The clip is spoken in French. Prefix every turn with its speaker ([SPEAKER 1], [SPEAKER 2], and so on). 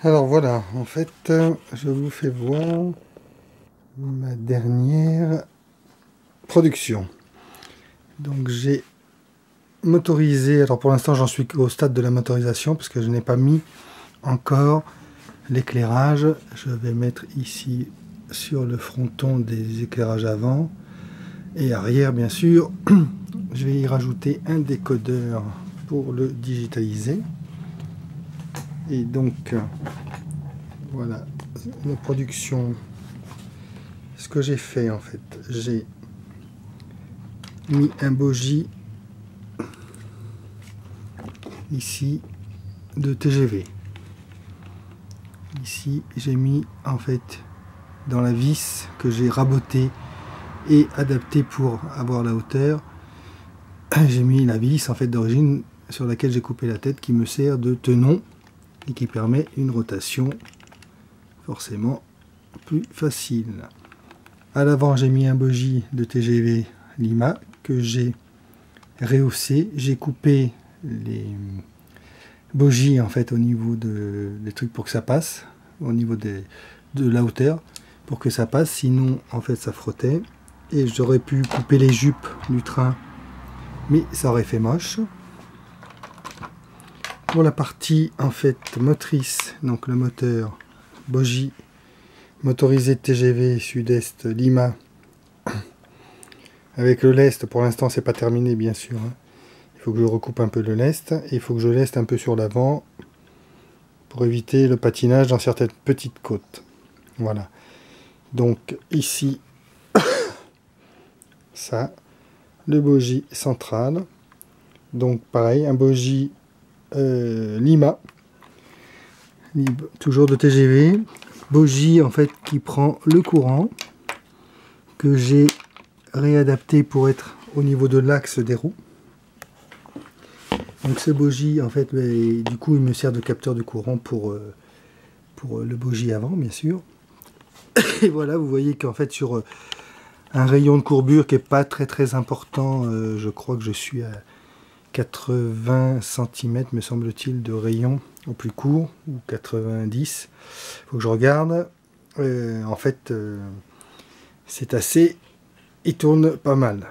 [SPEAKER 1] Alors voilà, en fait, je vous fais voir ma dernière production. Donc j'ai motorisé, alors pour l'instant j'en suis au stade de la motorisation parce que je n'ai pas mis encore l'éclairage. Je vais mettre ici sur le fronton des éclairages avant et arrière bien sûr. Je vais y rajouter un décodeur pour le digitaliser. Et donc voilà la production. Ce que j'ai fait en fait, j'ai mis un bogie ici de TGV. Ici j'ai mis en fait dans la vis que j'ai raboté et adapté pour avoir la hauteur. J'ai mis la vis en fait d'origine sur laquelle j'ai coupé la tête qui me sert de tenon et qui permet une rotation forcément plus facile. À l'avant j'ai mis un bogie de TGV Lima que j'ai rehaussé. J'ai coupé les bogies en fait au niveau des trucs pour que ça passe, au niveau de la hauteur pour que ça passe, sinon en fait ça frottait et j'aurais pu couper les jupes du train mais ça aurait fait moche. Pour la partie en fait motrice, donc le moteur bogie motorisé de TGV Sud-Est Lima avec le lest, pour l'instant c'est pas terminé bien sûr, hein. Il faut que je recoupe un peu le lest et il faut que je leste un peu sur l'avant pour éviter le patinage dans certaines petites côtes. Voilà, donc ici ça, le bogie central, donc pareil, un bogie Lima, toujours de TGV, bogie en fait qui prend le courant que j'ai réadapté pour être au niveau de l'axe des roues. Donc ce bogie en fait, du coup il me sert de capteur de courant pour le bogie avant bien sûr. Et voilà, vous voyez qu'en fait sur un rayon de courbure qui est pas très important, je crois que je suis à 80 cm me semble-t-il de rayon au plus court, ou 90, faut que je regarde. En fait c'est assez, il tourne pas mal.